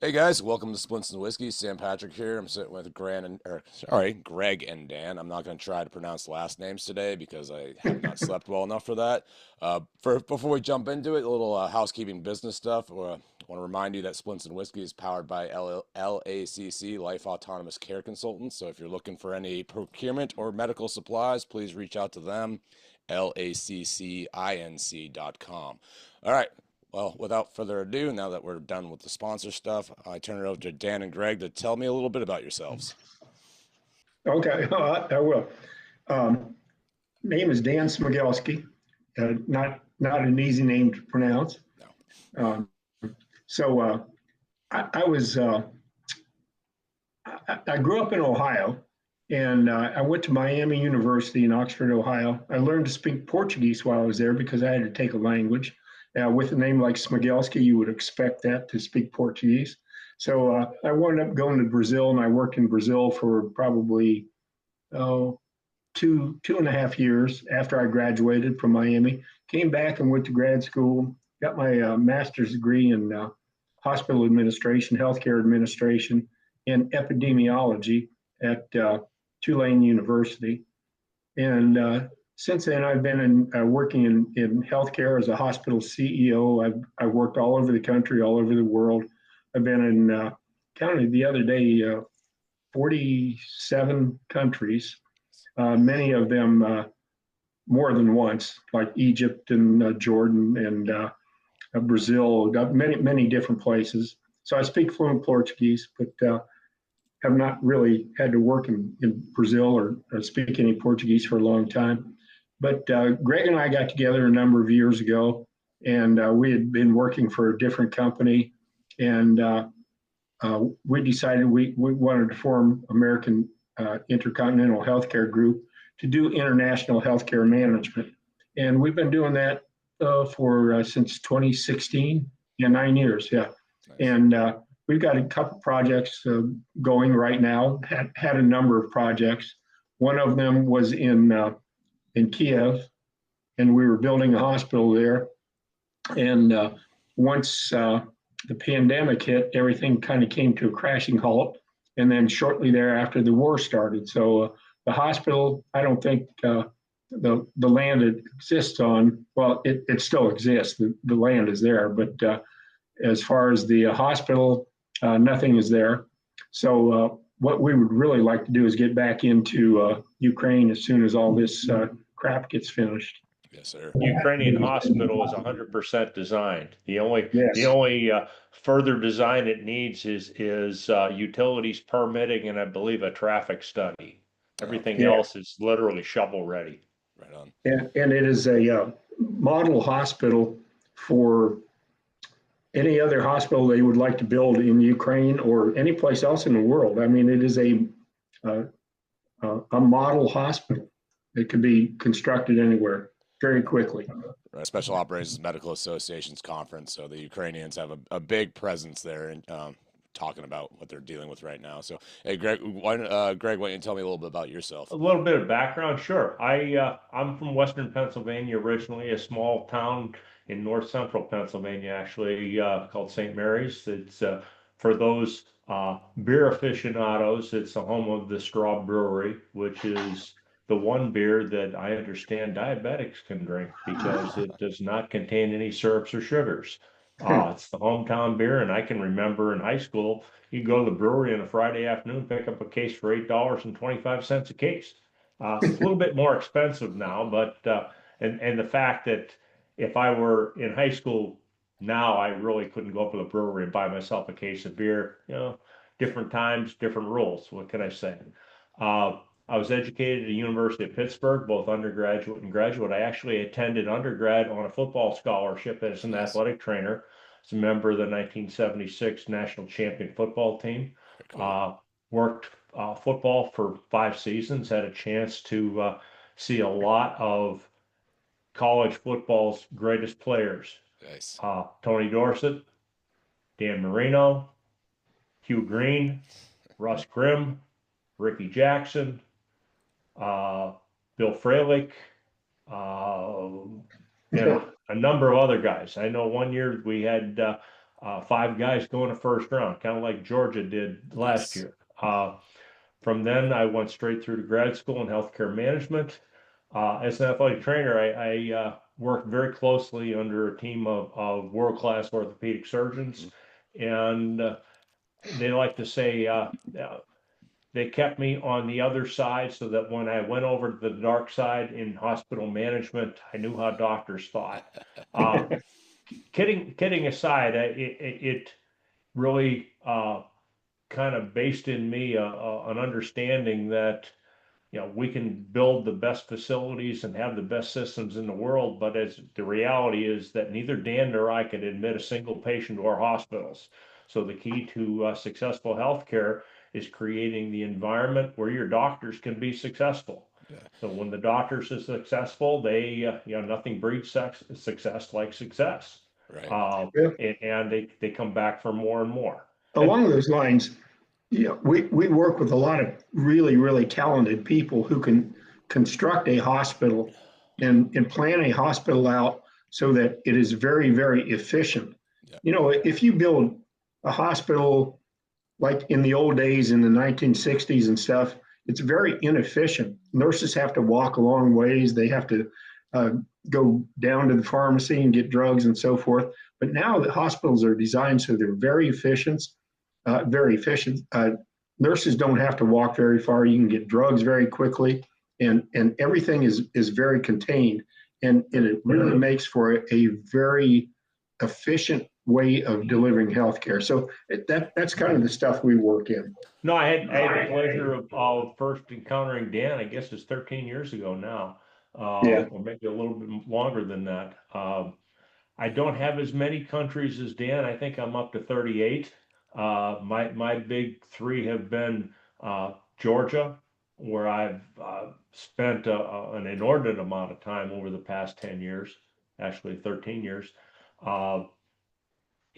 Hey guys, welcome to Splints and Whiskey. Sam Patrick here. I'm sitting with Greg and Dan. I'm not going to try to pronounce last names today because I have not slept well enough for that. Before we jump into it, a little housekeeping business stuff. I want to remind you that Splints and Whiskey is powered by LACC, Life Autonomous Care Consultants. So if you're looking for any procurement or medical supplies, please reach out to them, laccinc.com. All right. Well, without further ado, now that we're done with the sponsor stuff, I turn it over to Dan and Greg to tell me a little bit about yourselves. Okay, I will. Um, Name is Dan Smilgelski. Not an easy name to pronounce. No. Um, so I was I grew up in Ohio, and I went to Miami University in Oxford, Ohio. I learned to speak Portuguese while I was there because I had to take a language. With a name like Smilgelski, you would expect that to speak Portuguese. So I wound up going to Brazil, and I worked in Brazil for probably oh, 2.5 years after I graduated from Miami. Came back and went to grad school, got my master's degree in hospital administration, healthcare administration, and epidemiology at Tulane University. And since then, I've been working in healthcare as a hospital CEO. I've worked all over the country, all over the world. I've been in, counted the other day, 47 countries, many of them more than once, like Egypt and Jordan and Brazil, many different places. So I speak fluent Portuguese, but have not really had to work in Brazil or speak any Portuguese for a long time. But Greg and I got together a number of years ago, and we had been working for a different company, and we decided we wanted to form American Intercontinental Healthcare Group to do international healthcare management. And we've been doing that for since 2016, 9 years, yeah. Nice. And we've got a couple projects going right now. Had a number of projects. One of them was in Kiev, and we were building a hospital there. And once the pandemic hit, everything kind of came to a crashing halt. And then shortly thereafter, the war started. So the hospital, I don't think the land it exists on, well, it still exists. The land is there, but as far as the hospital, nothing is there. So what we would really like to do is get back into Ukraine as soon as all this crap gets finished. Yes, sir. Ukrainian hospital is 100% designed. The only further design it needs is utilities permitting and I believe a traffic study. Everything else is literally shovel ready. Right on. And it is a model hospital for any other hospital they would like to build in Ukraine or any place else in the world. I mean, it is a model hospital. It could be constructed anywhere very quickly. Right. Special Operations Medical Association's conference, so the Ukrainians have a big presence there and talking about what they're dealing with right now. So, hey, Greg, why don't you tell me a little bit about yourself? A little bit of background, sure. I'm from Western Pennsylvania originally, a small town in north central Pennsylvania, actually called St. Mary's. It's for those beer aficionados. It's the home of the Straw Brewery, which is the one beer that I understand diabetics can drink because it does not contain any syrups or sugars. It's the hometown beer, and I can remember in high school, you go to the brewery on a Friday afternoon, pick up a case for $8.25 a case. It's a little bit more expensive now, but and the fact that if I were in high school now, I really couldn't go up to the brewery and buy myself a case of beer. You know, different times, different rules. What can I say? I was educated at the University of Pittsburgh, both undergraduate and graduate. I actually attended undergrad on a football scholarship as an athletic trainer. As a member of the 1976 national champion football team. Cool. Worked football for 5 seasons, had a chance to see a lot of college football's greatest players. Nice. Tony Dorsett, Dan Marino, Hugh Green, Russ Grimm, Ricky Jackson, Bill Fralick, a number of other guys. I know one year we had 5 guys going to first round, kind of like Georgia did last Nice. year. From then, I went straight through to grad school in healthcare management. As an athletic trainer, I worked very closely under a team of world-class orthopedic surgeons, Mhm. and they like to say they kept me on the other side so that when I went over to the dark side in hospital management, I knew how doctors thought. Uh, kidding aside, it really kind of based in me an understanding that we can build the best facilities and have the best systems in the world, but as the reality is that neither Dan nor I can admit a single patient to our hospitals. So the key to successful healthcare is creating the environment where your doctors can be successful. Yeah. So when the doctors are successful, they nothing breeds success like success, Right. uh, Yeah. and they come back for more and more. And Along those lines, we work with a lot of really, really talented people who can construct a hospital and plan a hospital out so that it is very, very efficient. Yeah. If you build a hospital like in the old days in the 1960s and stuff, it's very inefficient. Nurses have to walk a long ways. They have to uh, go down to the pharmacy and get drugs and so forth. But now the hospitals are designed so they're very efficient. Very efficient. Nurses don't have to walk very far. You can get drugs very quickly, and everything is very contained, and it really makes for a very efficient way of delivering healthcare. So that's kind of the stuff we work in. No, I had the pleasure of first encountering Dan. I guess it's 13 years ago now, Yeah. or maybe a little bit longer than that. I don't have as many countries as Dan. I think I'm up to 38. My big three have been Georgia, where I've spent an inordinate amount of time over the past 10 years, actually 13 years. Uh,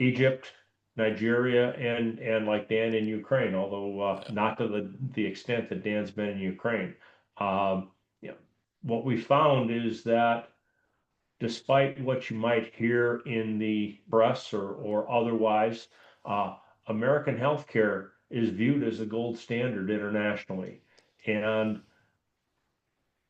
Egypt, Nigeria, and like Dan in Ukraine, although Yeah. not to the extent that Dan's been in Ukraine. Um, you know, what we found is that despite what you might hear in the press or otherwise, uh, American healthcare is viewed as the gold standard internationally. And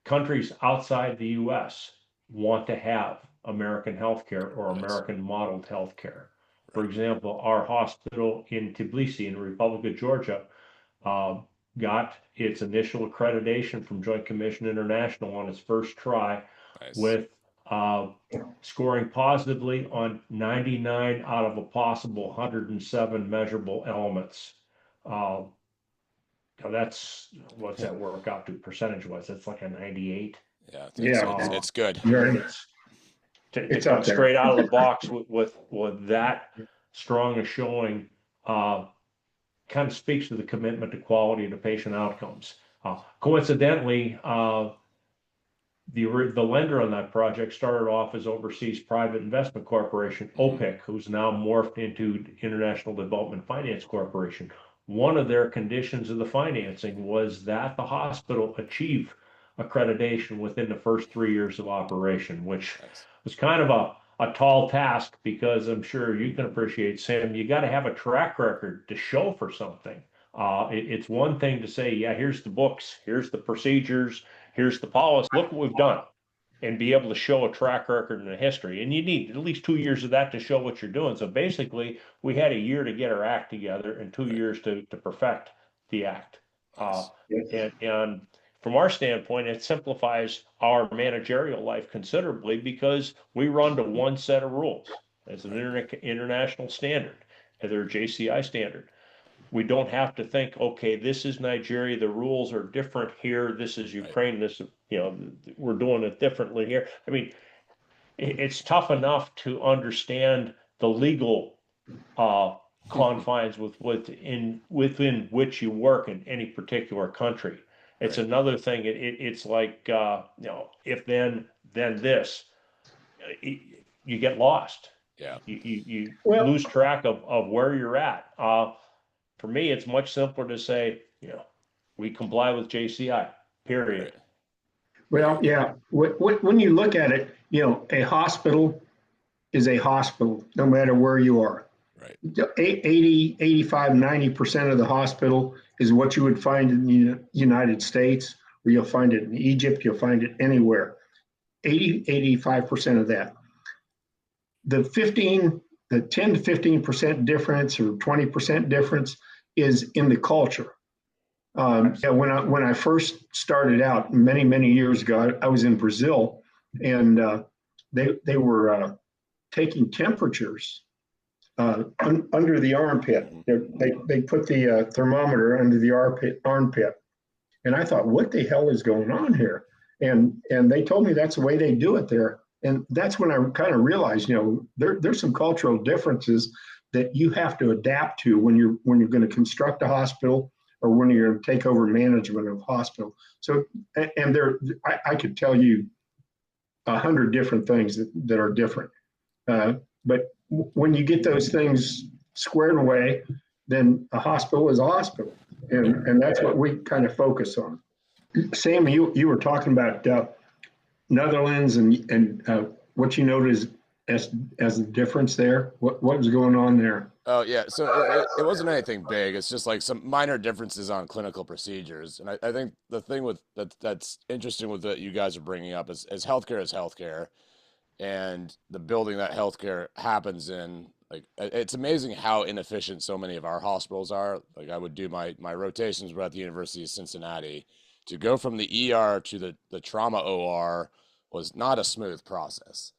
countries outside the US want to have American healthcare or Yes. American modeled healthcare. For Right. example, our hospital in Tbilisi in the Republic of Georgia uh, got its initial accreditation from Joint Commission International on its first try Nice. with uh, scoring positively on 99 out of a possible 107 measurable elements. Uh, Now that's what's that work out to percentage wise? It's like a 98. Yeah. It's Yeah. it's Uh, it's good. Very. it's to It's up come there. straight out of the box with that strong a showing kind of speaks to the commitment to quality and to patient outcomes. Coincidentally, the lender on that project started off as Overseas Private Investment Corporation, Hmm. OPIC, who's now morphed into International Development Finance Corporation. One of their conditions of the financing was that the hospital achieve accreditation within the first 3 years of operation, which Nice. was kind of a tall task because I'm sure you can appreciate, Sam, you got to have a track record to show for something. It's one thing to say, yeah, here's the books, here's the procedures, here's the policy, look what we've done, and be able to show a track record and a history. And you need at least 2 years of that to show what you're doing. So basically, we had a year to get our act together and two Right. years to perfect the act. Uh, Nice. and from our standpoint, it simplifies our managerial life considerably because we run to one set of rules as an Right. international standard, either a JCI standard. We don't have to think, okay, this is Nigeria, the rules are different here, this is Right. Ukraine, we're doing it differently here. I mean, it's tough enough to understand the legal uh, confines within which you work in any particular country. It's Right. another thing. It's like if then this, you get lost. Yeah. You Well, lose track of where you're at. For me, it's much simpler to say, we comply with JCI, Right. period. well, Right. yeah. When you look at it, a hospital is a hospital, no matter where you are. Right. 80, 85, 90% of the hospital is what you would find in the United States, or you'll find it in Egypt, you'll find it anywhere. 80, 85% of that. The 10 to 15% difference or 20% difference is in the culture. Yeah, when I first started out many years ago, I was in Brazil, and they were taking temperatures under the armpit. They put the thermometer under the armpit, and I thought, what the hell is going on here? And they told me that's the way they do it there. And that's when I kind of realized, there's some cultural differences that you have to adapt to when you're going to construct a hospital or when you're going to take over management of a hospital. So, and I could tell you 100 different things that are different. But when you get those things squared away, then a hospital is a hospital, and that's what we kind of focus on. Sam, you were talking about Netherlands and what you noticed as a difference there. What was going on there? Oh yeah, so it wasn't anything big. It's just like some minor differences on clinical procedures, and I think the thing with that's interesting with what you guys are bringing up is healthcare, and the building that healthcare happens in. Like it's amazing how inefficient so many of our hospitals are. Like I would do my rotations were at the University of Cincinnati. To go from the ER to the trauma OR was not a smooth process.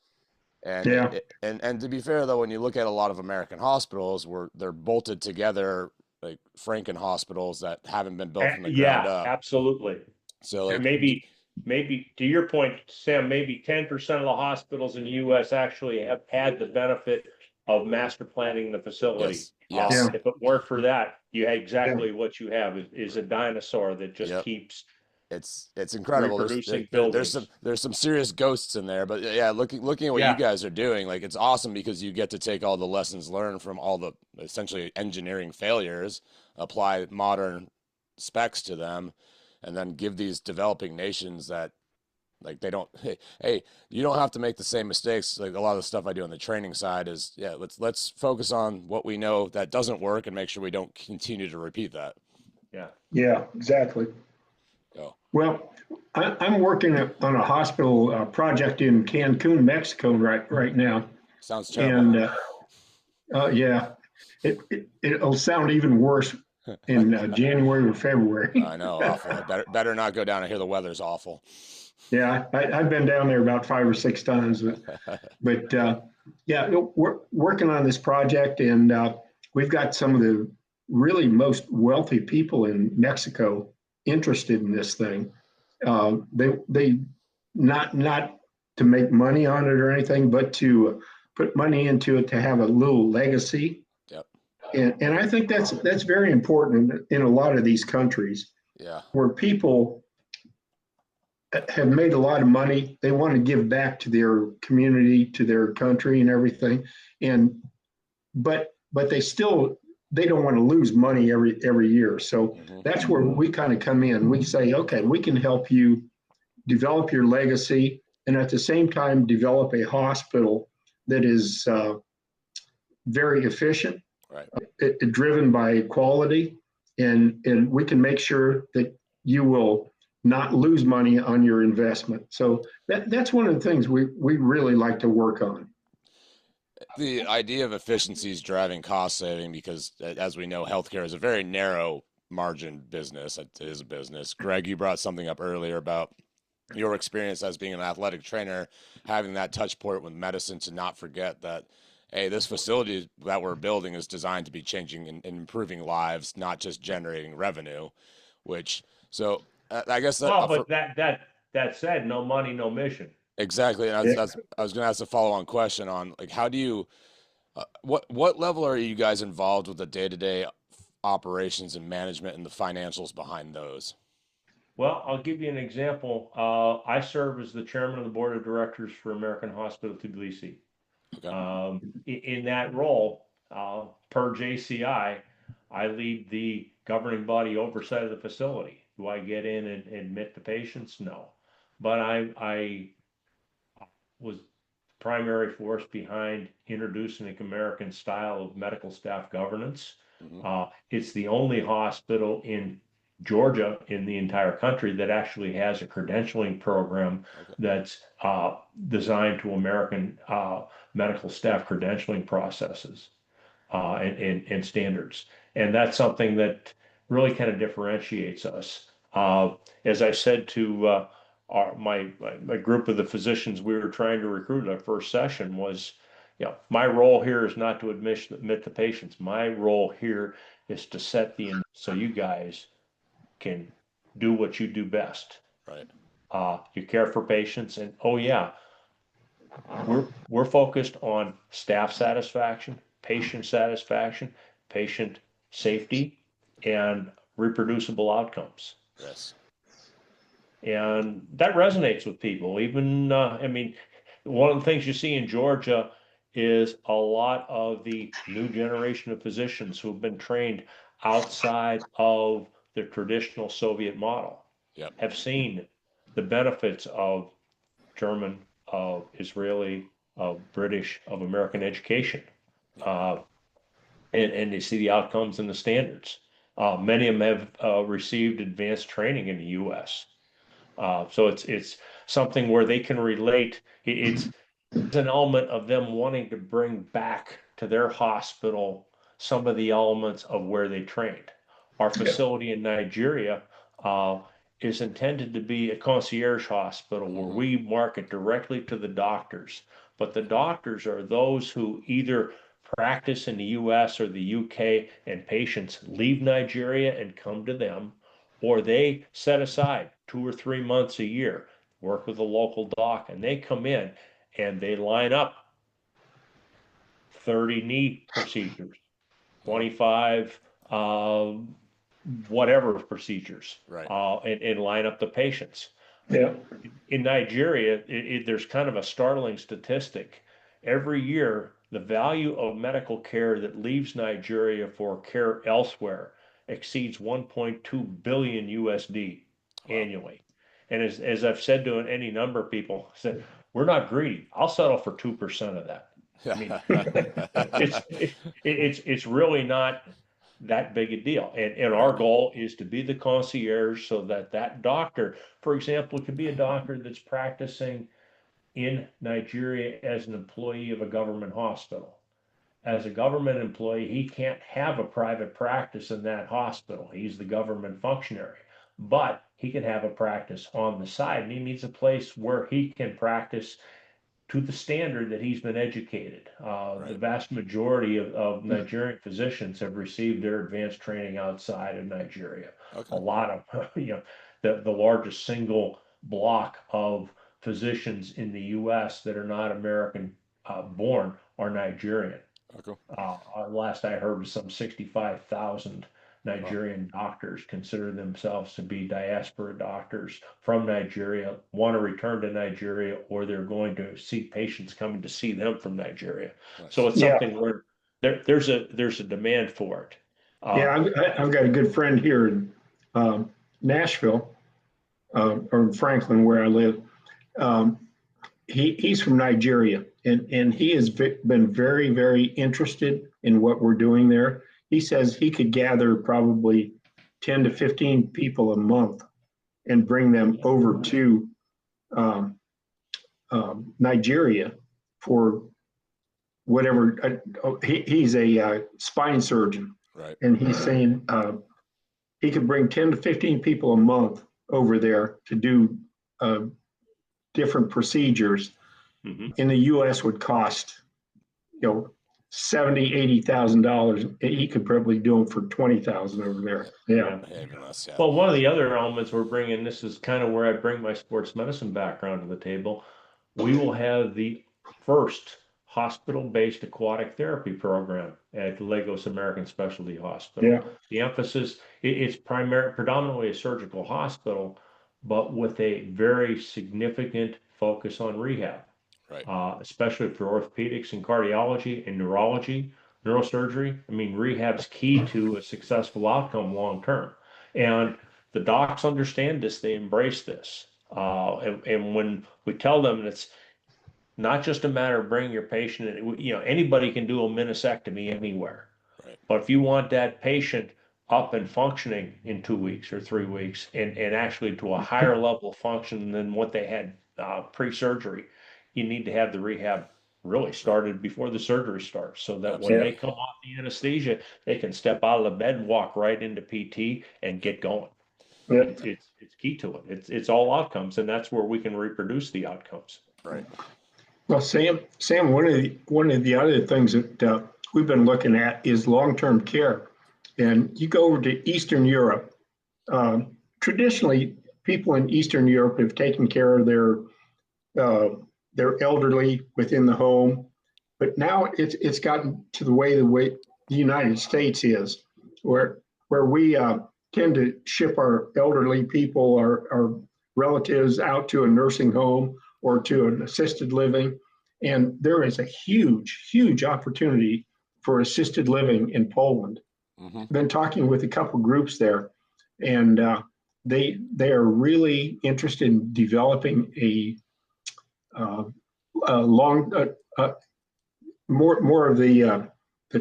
And Yeah, and to be fair though, when you look at a lot of American hospitals, where they're bolted together like Franken hospitals that haven't been built from the ground Yeah, up. absolutely. So And like maybe to your point, Sam, maybe 10% of the hospitals in the US actually have had the benefit of master planning the facility. yes, yes, yeah, If it weren't for that, you had yeah, exactly what you have is a dinosaur that just yep. keeps It's incredible. reproducing There's buildings. some serious ghosts in there, but yeah, looking at what you Yeah, guys are doing, like it's awesome because you get to take all the lessons learned from all the essentially engineering failures, apply modern specs to them, and then give these developing nations that like they don't hey, you don't have to make the same mistakes. Like a lot of the stuff I do on the training side is yeah, let's focus on what we know that doesn't work and make sure we don't continue to repeat that. yeah. yeah, exactly. Go. Well, I'm working on a hospital project in Cancun, Mexico, right now, Sounds terrible. and yeah, it'll sound even worse in January or February. I know, awful. I better not go down. I hear the weather's awful. Yeah, I've been down there about 5 or 6 times, but yeah, we're working on this project, and we've got some of the really most wealthy people in Mexico interested in this thing. They not to make money on it or anything, but to put money into it to have a little legacy, Yep. and I think that's very important in a lot of these countries Yeah. where people have made a lot of money. They want to give back to their community, to their country, and everything. And but they don't want to lose money every year. So Hmm. that's where we kind of come in. We say, okay, we can help you develop your legacy, and at the same time develop a hospital that is very efficient, Right. driven by quality, and we can make sure that you will not lose money on your investment. So that's one of the things we really like to work on. The idea of efficiencies driving cost saving, because as we know, healthcare is a very narrow margin business. It is a business. Greg, you brought something up earlier about your experience as being an athletic trainer, having that touch point with medicine to not forget that, hey, this facility that we're building is designed to be changing and improving lives, not just generating revenue, which, so I guess that Well, for, but that said, no money, no mission. exactly. And Yeah. I was going to ask a follow on question on like, how do you, what level are you guys involved with the day-to-day operations and management and the financials behind those? Well, I'll give you an example. I serve as the chairman of the board of directors for American Hospital Tbilisi. Okay. In that role, per JCI, I lead the governing body oversight of the facility. Do I get in and admit the patients? No. But I was primary force behind introducing the American style of medical staff governance. It's the only hospital in Georgia in the entire country that actually has a credentialing program that's designed to American medical staff credentialing processes and standards. And that's something that really kind of differentiates us. As I said to my group of the physicians we were trying to recruit in our first session was, my role here is not to admit the patients. My role here is to set the so you guys can do what you do best. Right. You care for patients, and we're focused on staff satisfaction, patient safety, and reproducible outcomes. Yes. And that resonates with people. Even, I mean, one of the things you see in Georgia is a lot of the new generation of physicians who've been trained outside of the traditional Soviet model have seen the benefits of German, of Israeli, of British, of American education. And they see the outcomes and the standards. Many of them have received advanced training in the U.S. So it's something where they can relate. It's an element of them wanting to bring back to their hospital some of the elements of where they trained. Our facility in Nigeria is intended to be a concierge hospital where we market directly to the doctors. But the doctors are those who either practice in the US or the UK and patients leave Nigeria and come to them, or they set aside 2 or 3 months a year, work with a local doc, and they come in and they line up 30 knee procedures, 25 whatever procedures, Right. and line up the patients. Yeah. In Nigeria, there's kind of a startling statistic. Every year, the value of medical care that leaves Nigeria for care elsewhere exceeds 1.2 billion USD annually. And as I've said to any number of people, I said, we're not greedy. I'll settle for 2% of that. I mean, it's really not that big a deal. And our goal is to be the concierge so that doctor, for example, it could be a doctor that's practicing in Nigeria as an employee of a government hospital. As a government employee, he can't have a private practice in that hospital. He's the government functionary, but he can have a practice on the side, and he needs a place where he can practice to the standard that he's been educated. The vast majority of Nigerian physicians have received their advanced training outside of Nigeria. A lot of, the largest single block of physicians in the U.S. that are not American born are Nigerian. Last I heard was some 65,000 Nigerian doctors consider themselves to be diaspora doctors from Nigeria, want to return to Nigeria, or they're going to see patients coming to see them from Nigeria. So it's something where there's a demand for it. I've got a good friend here in Nashville, or in Franklin, where I live. He's from Nigeria, and he has been very, very interested in what we're doing there. He says he could gather probably 10 to 15 people a month and bring them over to Nigeria for whatever. He's a spine surgeon, and he's saying he could bring 10 to 15 people a month over there to do different procedures. In the U.S. would cost, $70,000-$80,000. He could probably do them for $20,000 over there. Yeah. Well, one of the other elements we're bringing, this is kind of where I bring my sports medicine background to the table. We will have the first hospital-based aquatic therapy program at Lagos American Specialty Hospital. Yeah. The emphasis, it's predominantly a surgical hospital, but with a very significant focus on rehab. Especially for orthopedics and cardiology and neurology, neurosurgery. I mean, rehab's key to a successful outcome long term. And the docs understand this, they embrace this. And when we tell them not just a matter of bringing your patient in. You know, anybody can do a meniscectomy anywhere. Right. But if you want that patient up and functioning in 2 weeks or 3 weeks and actually to a higher level of function than what they had pre-surgery, you need to have the rehab really started before the surgery starts so that when Absolutely. they come off the anesthesia, they can step out of the bed and walk right into PT and get going. Yeah. It's key to it. It's all outcomes, and that's where we can reproduce the outcomes. Right. Well, Sam, one of the other things that we've been looking at is long-term care. And you go over to Eastern Europe. Traditionally, people in Eastern Europe have taken care of uh, their elderly within the home, but now it's gotten to the way the United States is, where we tend to ship our elderly people, our relatives, out to a nursing home or to an assisted living, and there is a huge opportunity for assisted living in Poland. Mm-hmm. Been talking with a couple groups there, and they are really interested in developing uh, a long more of the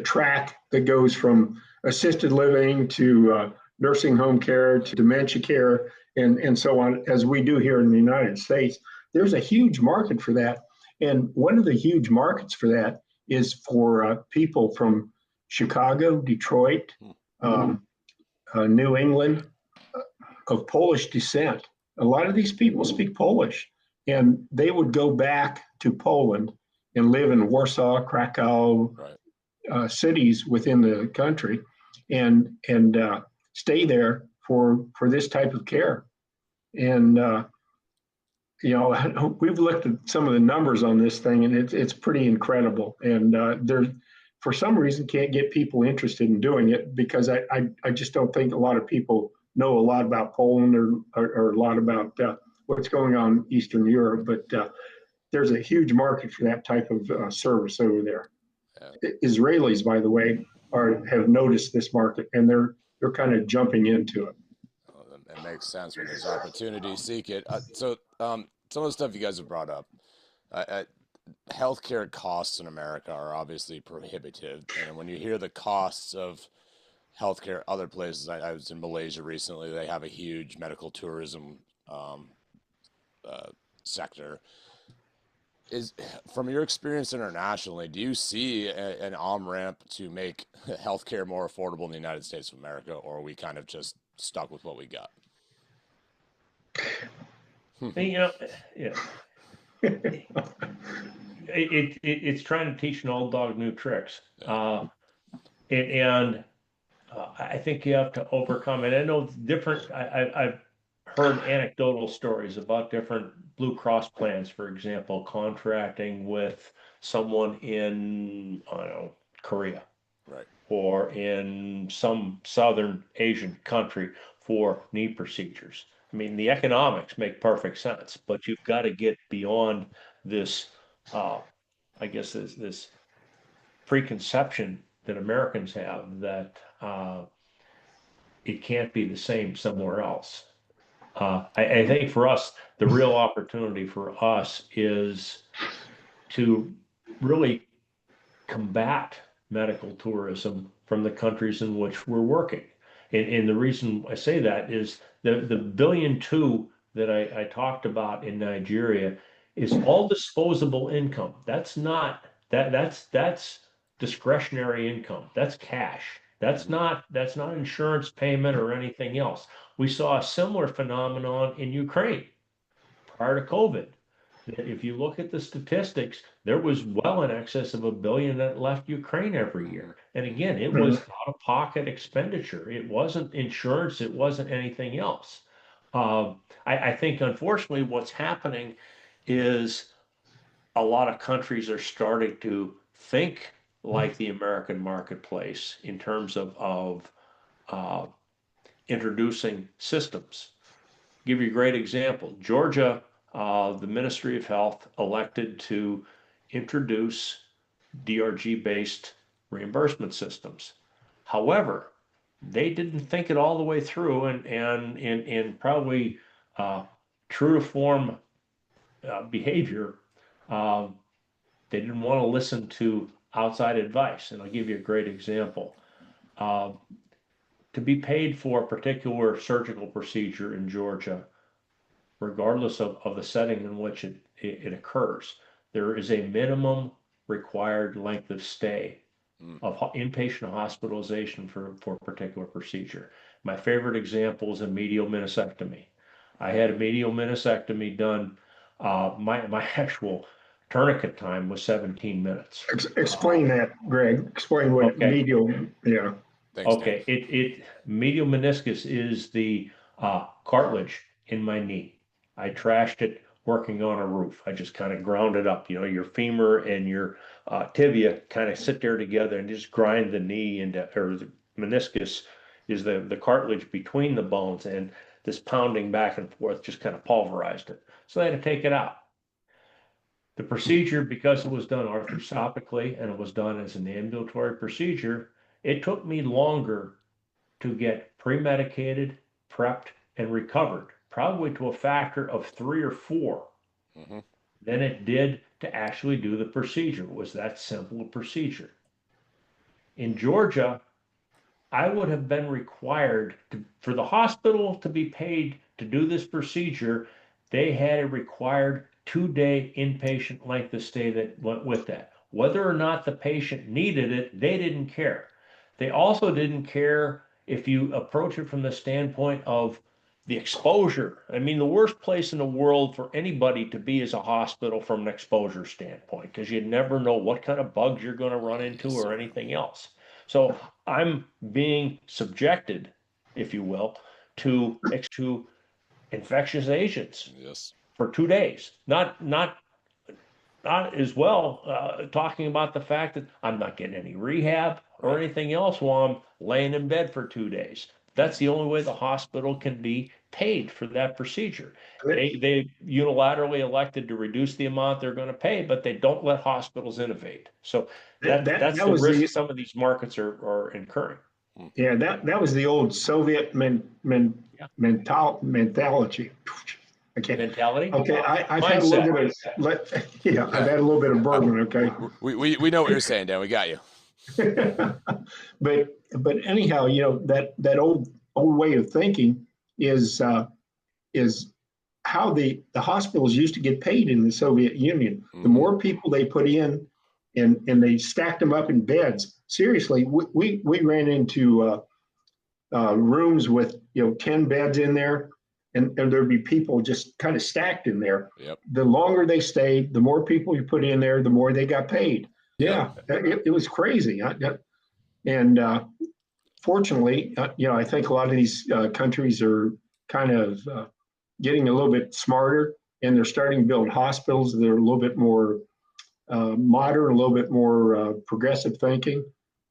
track that goes from assisted living to nursing home care to dementia care and so on, as we do here in the United States. There's a huge market for that, and one of the huge markets for that is for people from Chicago, Detroit, um, New England, of Polish descent. A lot of these people speak Polish, and they would go back to Poland and live in Warsaw, Krakow, Right. cities within the country, and stay there for this type of care. And we've looked at some of the numbers on this thing, and it's pretty incredible. And there's for some reason can't get people interested in doing it because I just don't think a lot of people know a lot about Poland or a lot about what's going on in Eastern Europe. But there's a huge market for that type of service over there. Yeah. Israelis, by the way, have noticed this market, and they're kind of jumping into it. Well, it makes sense when there's opportunity, seek it. Some of the stuff you guys have brought up, uh, healthcare costs in America are obviously prohibitive, and when you hear the costs of healthcare other places, I was in Malaysia recently. They have a huge medical tourism um, uh, sector. Is from your experience internationally, do you see an on ramp to make healthcare more affordable in the United States of America, or are we kind of just stuck with what we got? You know, yeah, it's trying to teach an old dog new tricks. Yeah. And I think you have to overcome it. I know different. I've heard anecdotal stories about different Blue Cross plans, for example, contracting with someone in, I don't know, Korea Right. or in some Southern Asian country for knee procedures. I mean, the economics make perfect sense, but you've got to get beyond this, uh, I guess, this preconception that Americans have that it can't be the same somewhere else. I think for us, the real opportunity for us is to really combat medical tourism from the countries in which we're working. And the reason I say that is the billion two that I talked about in Nigeria is all disposable income. That's not that's discretionary income. That's cash. Mm-hmm. That's not insurance payment or anything else. We saw a similar phenomenon in Ukraine prior to COVID. If you look at the statistics, there was well in excess of 1 billion that left Ukraine every Mm-hmm. year. And again, it was out-of-pocket expenditure. It wasn't insurance. It wasn't anything else. I think, unfortunately, what's happening is a lot of countries are starting to think like the American marketplace in terms of uh, introducing systems. Give you a great example. Georgia, the Ministry of Health elected to introduce DRG-based reimbursement systems. However, they didn't think it all the way through, and in probably true to form behavior, They didn't want to listen to outside advice. And I'll give you a great example. Uh, to be paid for a particular surgical procedure in Georgia, regardless of the setting in which it occurs, there is a minimum required length of stay of inpatient hospitalization for a particular procedure. My favorite example is a medial meniscectomy. I had a medial meniscectomy done. My actual tourniquet time was 17 minutes. Explain that, Greg. Explain what Okay. medial, yeah. Thanks, Dan. Okay, it medial meniscus is the cartilage in my knee. I trashed it working on a roof. I just kind of ground it up. You know, your femur and your tibia kind of sit there together and just grind the knee into, or the meniscus is the cartilage between the bones, and this pounding back and forth just kind of pulverized it. So they had to take it out. The procedure, because it was done arthroscopically and it was done as an ambulatory procedure, it took me longer to get pre-medicated, prepped, and recovered, probably to a factor of 3 or 4 than it did to actually do the procedure. It was that simple a procedure. In Georgia, I would have been required for the hospital to be paid to do this procedure. They had a required 2-day inpatient length of stay that went with that. Whether or not the patient needed it, they didn't care. They also didn't care if you approach it from the standpoint of the exposure. I mean, the worst place in the world for anybody to be is a hospital from an exposure standpoint, because you never know what kind of bugs you're going to run into or anything else. So I'm being subjected, if you will, to infectious agents for 2 days. Not as well talking about the fact that I'm not getting any rehab or anything else while I'm laying in bed for 2 days. That's the only way the hospital can be paid for that procedure. They unilaterally elected to reduce the amount they're going to pay, but they don't let hospitals innovate. So that's the risk some of these markets are incurring. Yeah, that was the old Soviet mentality. Mentality. Okay, I've had a little bit of I've had a little bit of bourbon. Okay, we know what you're saying, Dan. We got you. but anyhow, you know, that old way of thinking is how the hospitals used to get paid in the Soviet Union. The more people they put in, and they stacked them up in beds. Seriously, we ran into rooms with 10 beds in there, and there'd be people just kind of stacked in there. Yep. The longer they stayed, the more people you put in there, the more they got paid. Yeah, it was crazy. And fortunately, I think a lot of these countries are kind of getting a little bit smarter, and they're starting to build hospitals that are a little bit more modern, a little bit more progressive thinking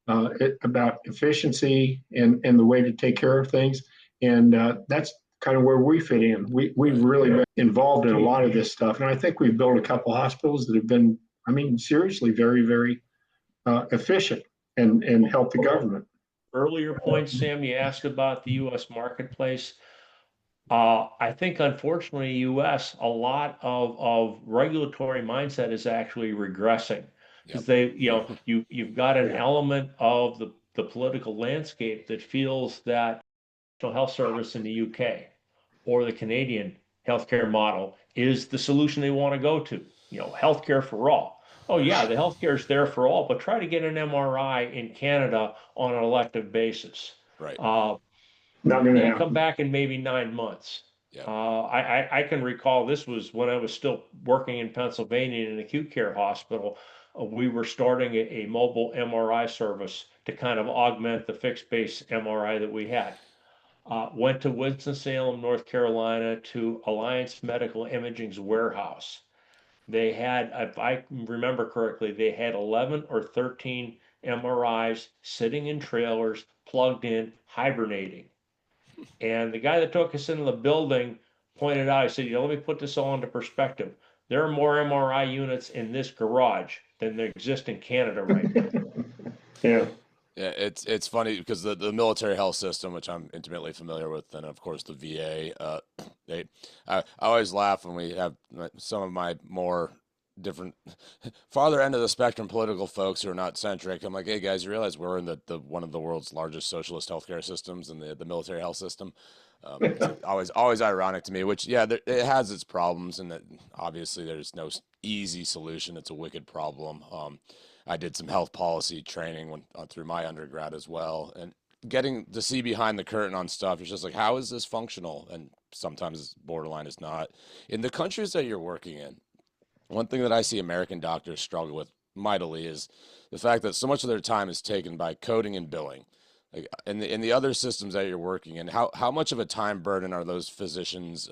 about efficiency and the way to take care of things. And that's kind of where we fit in. We've really been involved in a lot of this stuff. And I think we've built a couple hospitals that have been, I mean, seriously, very, very efficient and help the government. Earlier point, Sam, you asked about the U.S. marketplace. I think, unfortunately, U.S. a lot of regulatory mindset is actually regressing, because you've got an element of the political landscape that feels that National Health Service in the UK or the Canadian healthcare model is the solution they want to go to. Healthcare for all. Oh yeah, the healthcare is there for all, but try to get an MRI in Canada on an elective basis. Right. Not going to happen. Come back in maybe 9 months. Yep. I can recall this was when I was still working in Pennsylvania in an acute care hospital. We were starting a mobile MRI service to kind of augment the fixed base MRI that we had. Went to Winston-Salem, North Carolina, to Alliance Medical Imaging's warehouse. They had, if I remember correctly, they had 11 or 13 MRIs sitting in trailers, plugged in, hibernating. And the guy that took us into the building pointed out, he said, let me put this all into perspective. There are more MRI units in this garage than there exist in Canada right now. Yeah. Yeah, it's funny because the military health system, which I'm intimately familiar with, and of course the VA, I always laugh when we have some of my more different farther end of the spectrum political folks who are not centric. I'm like, hey guys, you realize we're in the one of the world's largest socialist healthcare systems and the military health system. It's always ironic to me, which yeah, it has its problems, and that obviously there's no easy solution. It's a wicked problem. I did some health policy training through my undergrad as well, and getting to see behind the curtain on stuff, it's just like, how is this functional? And sometimes borderline is not. In the countries that you're working in, one thing that I see American doctors struggle with mightily is the fact that so much of their time is taken by coding and billing. Like in the other systems that you're working in, how much of a time burden are those physicians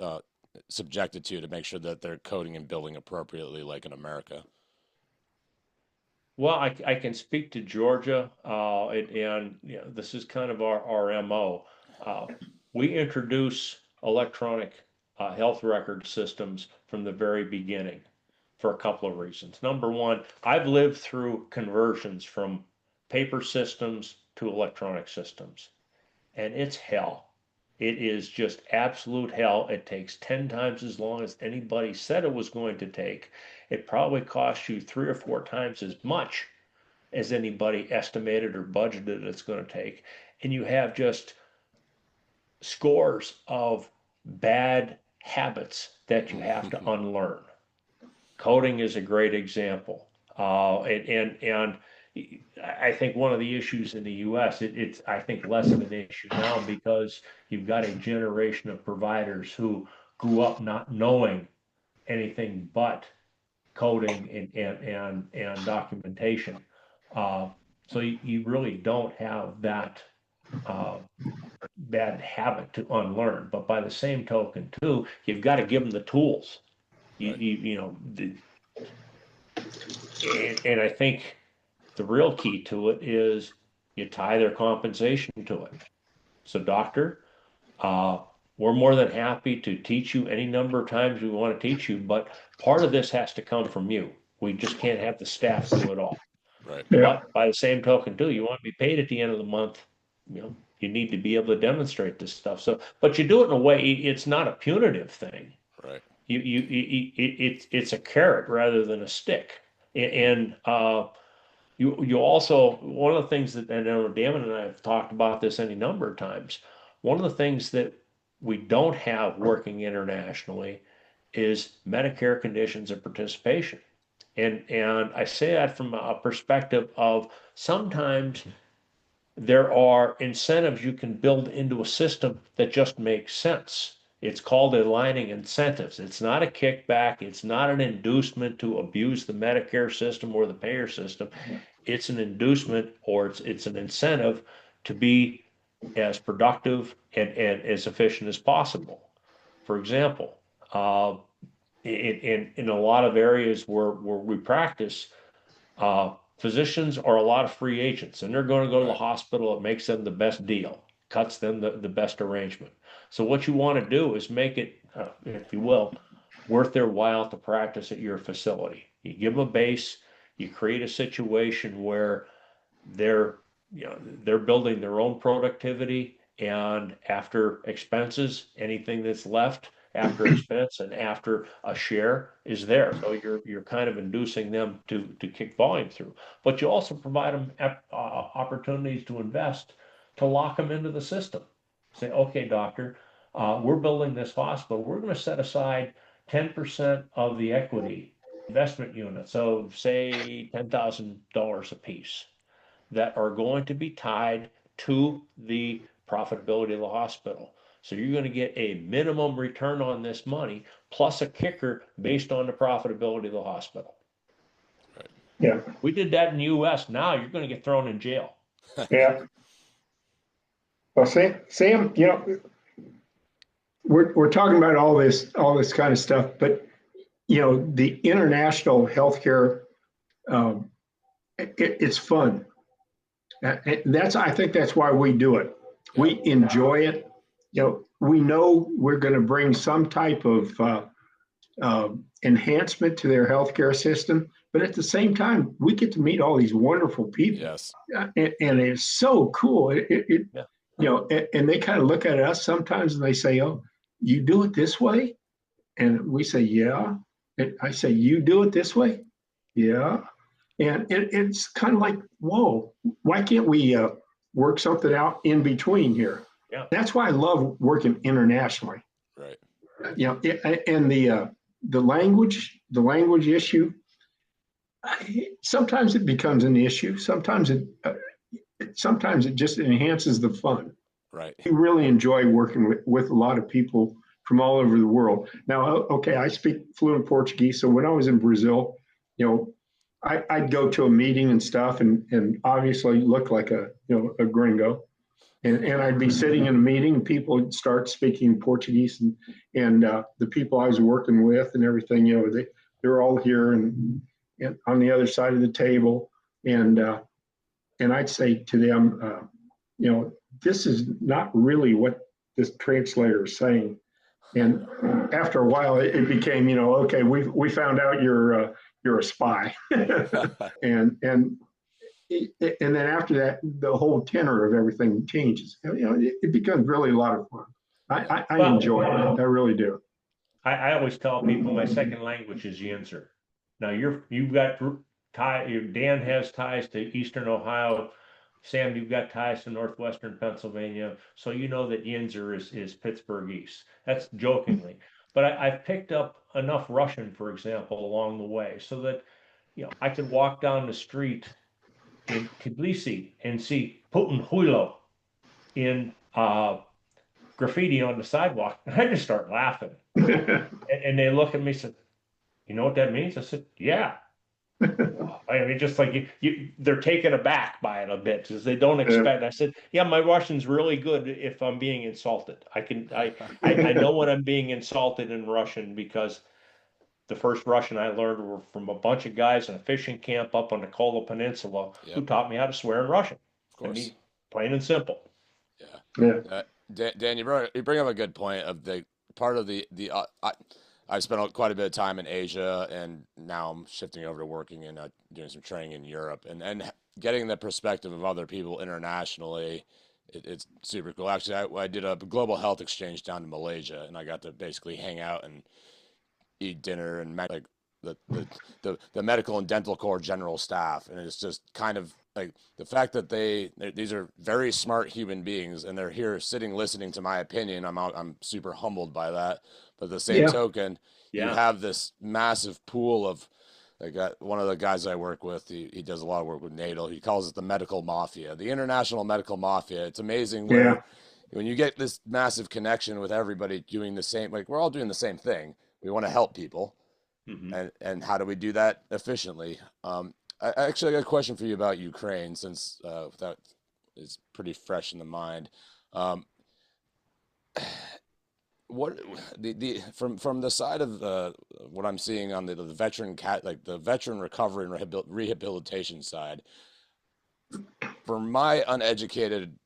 subjected to make sure that they're coding and billing appropriately, like in America? Well, I can speak to Georgia, and you know, this is kind of our MO. Uh, we introduce electronic health record systems from the very beginning for a couple of reasons. Number one, I've lived through conversions from paper systems to electronic systems, and it's hell. It is just absolute hell. It takes 10 times as long as anybody said it was going to take. It probably costs you 3 or 4 times as much as anybody estimated or budgeted it's going to take. And you have just scores of bad habits that you have to unlearn. Coding is a great example. And I think one of the issues in the U.S., it's I think less of an issue now because you've got a generation of providers who grew up not knowing anything but coding and documentation. So you really don't have that uh, bad habit to unlearn. But by the same token, too, you've got to give them the tools. Right. You know, and I think the real key to it is you tie their compensation to it. So, doctor, uh, we're more than happy to teach you any number of times we want to teach you, but part of this has to come from you. We just can't have the staff do it all. Right. Yeah. But by the same token, too, you want to be paid at the end of the month. You know, you need to be able to demonstrate this stuff. So, but you do it in a way, it's not a punitive thing. Right. It's a carrot rather than a stick. And you also, one of the things that, and I know Damon and I have talked about this any number of times, one of the things that we don't have working internationally is Medicare conditions of participation. And I say that from a perspective of sometimes there are incentives you can build into a system that just makes sense. It's called aligning incentives. It's not a kickback. It's not an inducement to abuse the Medicare system or the payer system. It's an inducement or it's an incentive to be as productive and as efficient as possible. For example, in a lot of areas where we practice, physicians are a lot of free agents, and they're going to go to the Right. hospital. It makes them the best deal, cuts them the best arrangement. So what you want to do is make it, if you will, worth their while to practice at your facility. You give them a base, you create a situation where they're, they're building their own productivity, and after expenses, anything that's left after expense and after a share is there. So you're kind of inducing them to kick volume through, but you also provide them opportunities to invest, to lock them into the system. Say, okay, doctor, we're building this hospital. We're going to set aside 10% of the equity investment unit. So say $10,000 a piece that are going to be tied to the profitability of the hospital. So you're going to get a minimum return on this money plus a kicker based on the profitability of the hospital. Right. Yeah. We did that in the US. Now you're going to get thrown in jail. Yeah. Well, Sam, we're talking about all this kind of stuff, but the international healthcare, it's fun. I think that's why we do it. Yeah. We enjoy it. We know we're going to bring some type of enhancement to their healthcare system, but at the same time, we get to meet all these wonderful people. Yes. And it's so cool. Yeah. And they kind of look at us sometimes and they say, "Oh, you do it this way?" And we say, "Yeah." I say, you do it this way? Yeah. And it's kind of like, whoa, why can't we work something out in between here? Yeah. That's why I love working internationally. Right. And the language issue, sometimes it becomes an issue. Sometimes it just enhances the fun. Right. We really enjoy working with a lot of people from all over the world. Now, okay, I speak fluent Portuguese, so when I was in Brazil, I'd go to a meeting and stuff, and obviously look like a gringo, and I'd be sitting in a meeting, and people would start speaking Portuguese, and the people I was working with and everything, they're all here and on the other side of the table, and I'd say to them, this is not really what this translator is saying. And after a while, it became, okay, we found out you're a spy, and then after that, the whole tenor of everything changes. It becomes really a lot of fun. I enjoy it. I really do. I always tell people my second language is Yinzer. Now you've got Dan has ties to Eastern Ohio. Sam, you've got ties to Northwestern Pennsylvania, so you know that Yinzer is Pittsburghese. That's jokingly. But I've picked up enough Russian, for example, along the way, so that I could walk down the street in Tbilisi and see Putin Huilo in graffiti on the sidewalk, and I just start laughing. And they look at me and said, "You know what that means?" I said, "Yeah." I mean, just like they're taken aback by it a bit because they don't expect. I said, "Yeah, my Russian's really good if I'm being insulted. I know when I'm being insulted in Russian because the first Russian I learned were from a bunch of guys in a fishing camp up on the Kola Peninsula who taught me how to swear in Russian. Of course. I mean, plain and simple. Yeah. Dan, you bring up a good point of the part of I've spent quite a bit of time in Asia, and now I'm shifting over to working and doing some training in Europe, and getting the perspective of other people internationally. It's super cool. Actually, I did a global health exchange down to Malaysia, and I got to basically hang out and eat dinner and like the medical and dental corps general staff, and it's just kind of like the fact that these are very smart human beings, and they're here sitting listening to my opinion. I'm super humbled by that. But the same token, you have this massive pool of, like, one of the guys I work with, he does a lot of work with NATO. He calls it the medical mafia, the international medical mafia. It's amazing where when you get this massive connection with everybody doing the same, like we're all doing the same thing. We want to help people. Mm-hmm. And how do we do that efficiently? I got a question for you about Ukraine, since that is pretty fresh in the mind. What from the side of what I'm seeing on the veteran the veteran recovery and rehabilitation side, from my uneducated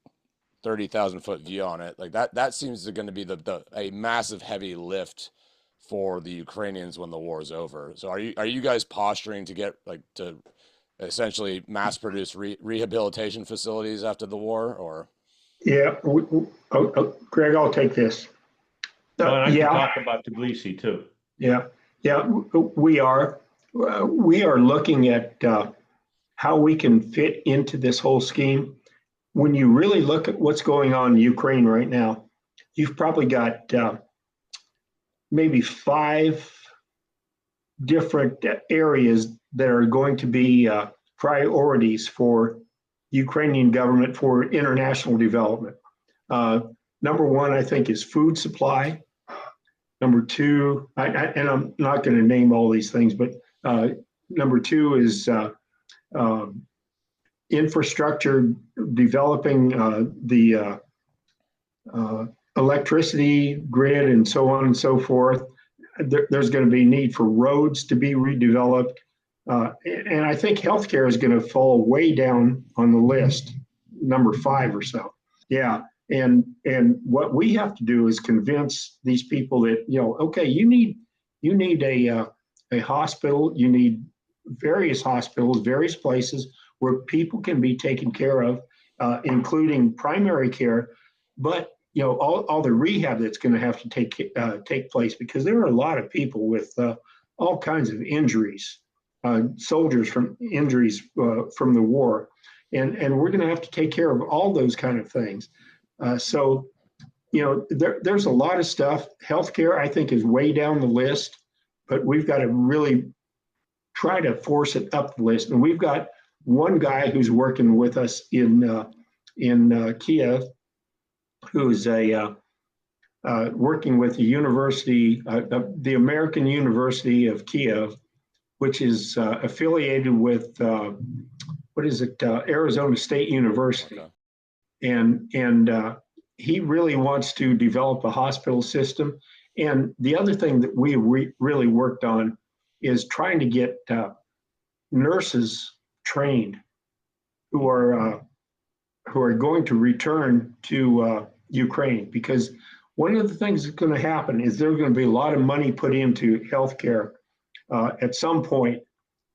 30,000-foot view on it, like that seems to going to be a massive heavy lift for the Ukrainians when the war is over. So are you guys posturing to get to essentially mass produce rehabilitation facilities after the war, or? Yeah, Greg, I'll take this. No, and I can talk about Tbilisi too. Yeah, we are looking at how we can fit into this whole scheme. When you really look at what's going on in Ukraine right now, you've probably got maybe 5 different areas that are going to be priorities for Ukrainian government for international development. Number 1, I think, is food supply. Number 2, and I'm not going to name all these things, but number 2 is infrastructure, developing the electricity grid and so on and so forth. There's going to be need for roads to be redeveloped. And I think healthcare is going to fall way down on the list, number 5 or so. Yeah. And what we have to do is convince these people that, okay, you need a hospital, you need various hospitals, various places where people can be taken care of, including primary care, but all the rehab that's going to have to take place, because there are a lot of people with all kinds of injuries, soldiers from injuries from the war. And we're going to have to take care of all those kind of things. So, there's a lot of stuff. Healthcare, I think, is way down the list, but we've got to really try to force it up the list. And we've got one guy who's working with us in Kiev, who's working with the university, the American University of Kiev, which is affiliated with what is it, Arizona State University. Okay. And he really wants to develop a hospital system. And the other thing that we really worked on is trying to get nurses trained who are going to return to Ukraine, because one of the things that's going to happen is there's going to be a lot of money put into healthcare at some point,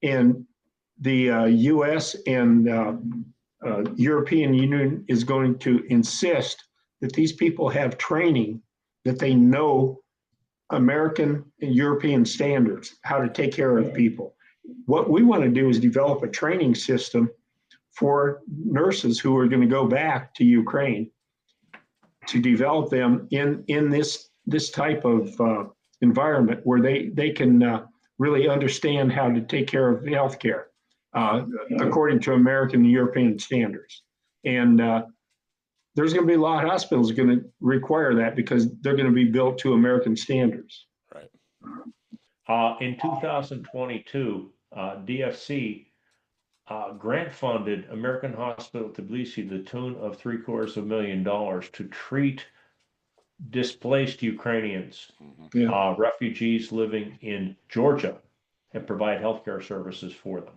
and the U.S. and European Union is going to insist that these people have training, that they know American and European standards, how to take care of people. What we want to do is develop a training system for nurses who are going to go back to Ukraine, to develop them in this type of environment where they can really understand how to take care of healthcare according to American and European standards. And there's going to be a lot of hospitals going to require that because they're going to be built to American standards. Right. In 2022, DFC grant funded American Hospital Tbilisi to the tune of $750,000 to treat displaced Ukrainians, refugees living in Georgia, and provide healthcare services for them.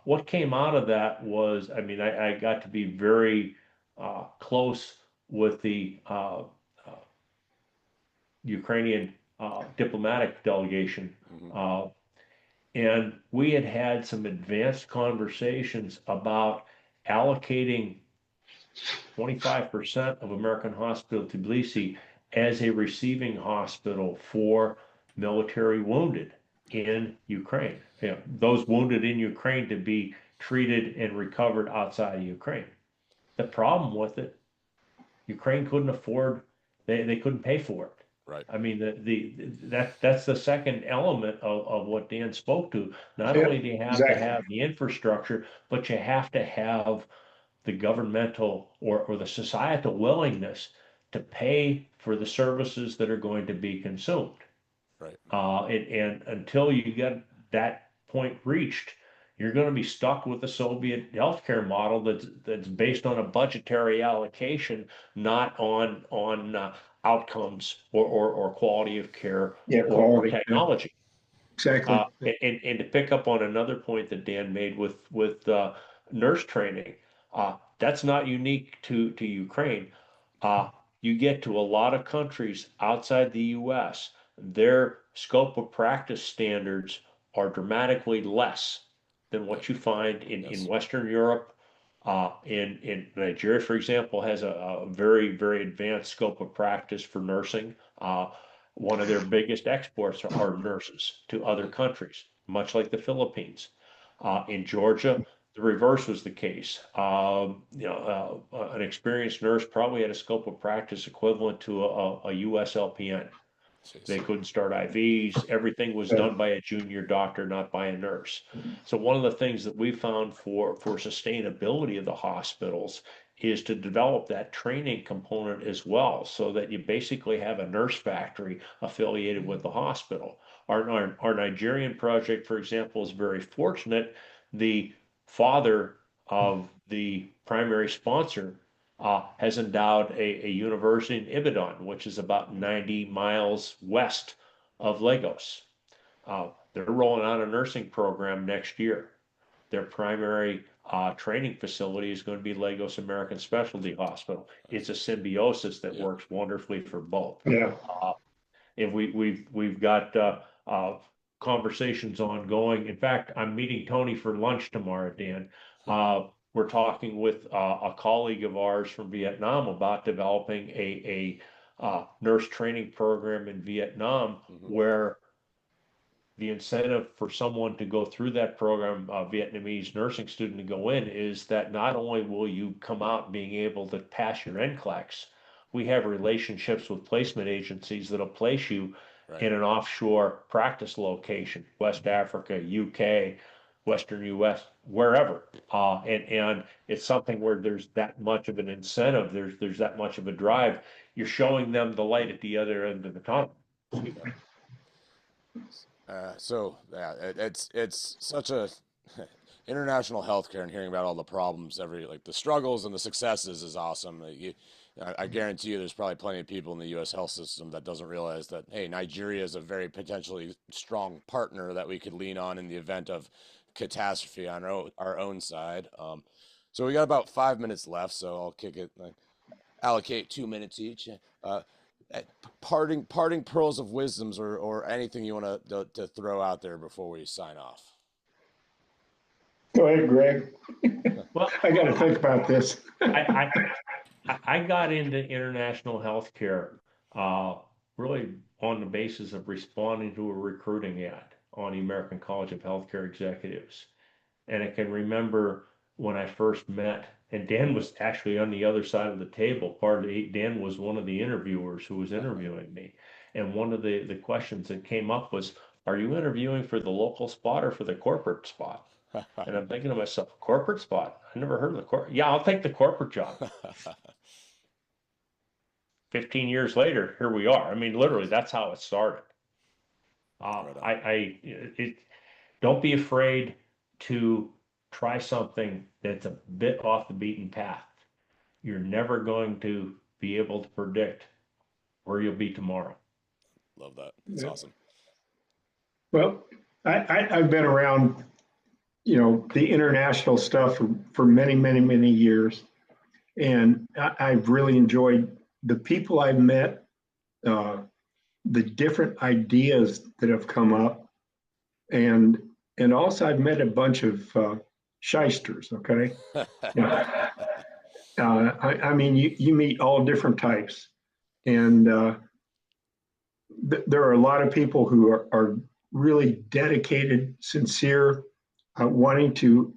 What came out of that was, I got to be very close with the Ukrainian diplomatic delegation. And we had some advanced conversations about allocating 25% of American Hospital Tbilisi as a receiving hospital for military wounded in Ukraine. Those wounded in Ukraine to be treated and recovered outside of Ukraine. The problem with it, Ukraine couldn't afford, they couldn't pay for it. Right. That's the second element of what Dan spoke to. Not only do you have to have the infrastructure, but you have to have the governmental or the societal willingness to pay for the services that are going to be consumed. Right. And until you get that point reached, you're going to be stuck with the Soviet healthcare model that's based on a budgetary allocation, not on outcomes or quality of care or technology. Exactly. And to pick up on another point that Dan made with nurse training, that's not unique to Ukraine. You get to a lot of countries outside the U.S., their scope of practice standards are dramatically less than what you find in Western Europe. In Nigeria, for example, has a very, very advanced scope of practice for nursing. One of their biggest exports are nurses to other countries, much like the Philippines. In Georgia, the reverse was the case. An experienced nurse probably had a scope of practice equivalent to a US LPN. They couldn't start IVs. Everything was done by a junior doctor, not by a nurse. So one of the things that we found for sustainability of the hospitals is to develop that training component as well, so that you basically have a nurse factory affiliated with the hospital. Our Nigerian project, for example, is very fortunate. The father of the primary sponsor has endowed a university in Ibadan, which is about 90 miles west of Lagos. They're rolling out a nursing program next year. Their primary training facility is going to be Lagos American Specialty Hospital. It's a symbiosis that works wonderfully for both. And we've got conversations ongoing. In fact, I'm meeting Tony for lunch tomorrow, Dan. We're talking with a colleague of ours from Vietnam about developing a nurse training program in Vietnam, where the incentive for someone to go through that program, a Vietnamese nursing student to go in, is that not only will you come out being able to pass your NCLEX, we have relationships with placement agencies that'll place you Right. in an offshore practice location, West Africa, UK, Western US, wherever. And it's something where there's that much of an incentive, there's that much of a drive. You're showing them the light at the other end of the tunnel. So yeah, it's such a international healthcare, and hearing about all the problems, like the struggles and the successes is awesome. I guarantee you, there's probably plenty of people in the U.S. health system that doesn't realize that, hey, Nigeria is a very potentially strong partner that we could lean on in the event of catastrophe on our own side. So we got about 5 minutes left, so I'll kick it. Allocate 2 minutes each. Parting pearls of wisdoms, or anything you want to throw out there before we sign off. Go ahead, Greg. Well, I got to think about this. I got into international healthcare really on the basis of responding to a recruiting ad on the American College of Healthcare Executives. And I can remember when I first met, and Dan was actually on the other side of the table. Dan was one of the interviewers who was interviewing me. And one of the questions that came up was, are you interviewing for the local spot or for the corporate spot? And I'm thinking to myself, corporate spot? I never heard of the corporate. Yeah, I'll take the corporate job. 15 years later, here we are. I mean, literally, that's how it started. Don't be afraid to try something that's a bit off the beaten path. You're never going to be able to predict where you'll be tomorrow. Love that. That's awesome. Well, I've been around, the international stuff for many, many, many years. And I've really enjoyed the people I've met, the different ideas that have come up. And also I've met a bunch of shysters, okay? I mean, you meet all different types. And there are a lot of people who are really dedicated, sincere, wanting to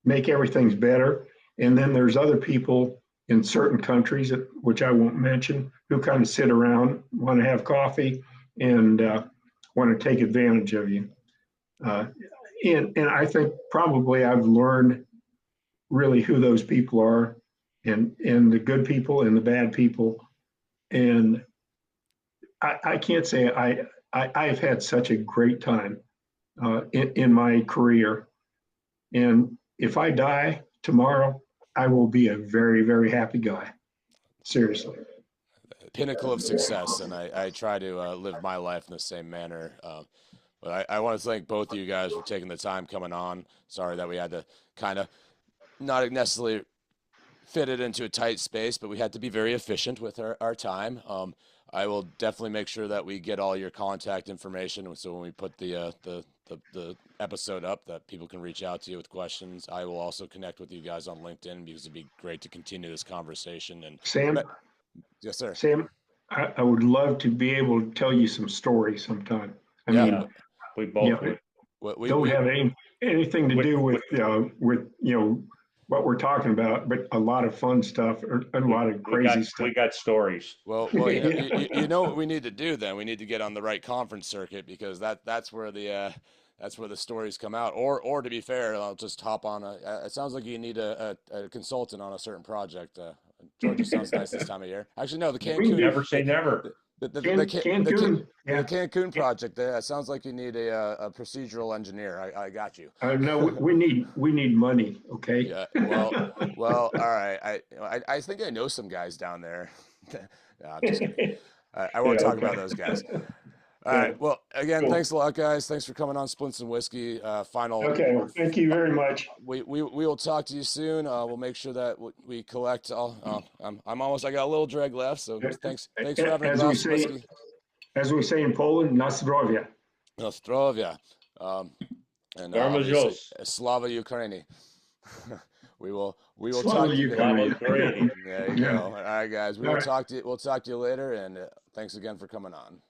make everything better. And then there's other people in certain countries, which I won't mention, who kind of sit around, want to have coffee, and want to take advantage of you. And I think probably I've learned really who those people are, and the good people and the bad people. And I can't say I've had such a great time in my career. And if I die tomorrow, I will be a very, very happy guy. Seriously. Pinnacle of success, and I try to live my life in the same manner. But I want to thank both of you guys for taking the time coming on. Sorry that we had to kind of not necessarily fit it into a tight space, but we had to be very efficient with our time. I will definitely make sure that we get all your contact information, so when we put the episode up, that people can reach out to you with questions. I will also connect with you guys on LinkedIn, because it'd be great to continue this conversation. And Sam, yes, sir. Sam, I would love to be able to tell you some stories sometime. I mean, we both don't have anything to do with what we're talking about, but a lot of fun stuff, or a lot of crazy stuff. We got stories. Well, you know what we need to do then? We need to get on the right conference circuit, because that's where the stories come out. Or to be fair, I'll just hop on it sounds like you need a consultant on a certain project. Georgia sounds nice this time of year. Actually, no, the Cancun. Never say never. The Cancun project. It sounds like you need a procedural engineer. I got you. No, we need money. Okay. Yeah. Well. All right. I think I know some guys down there. No, I'm just kidding. I won't talk about those guys. All right. Well, again, Thanks a lot, guys. Thanks for coming on Splints and Whiskey. Okay. Well, thank you very much. We will talk to you soon. We'll make sure that we collect all. I'm almost. I got a little drag left. So thanks for having a glass of whiskey. As we say in Poland, na zdrowie. Na zdrowie. And Slava Ukraini. We will talk to you. There you go. All right, guys. We'll talk to you later. And thanks again for coming on.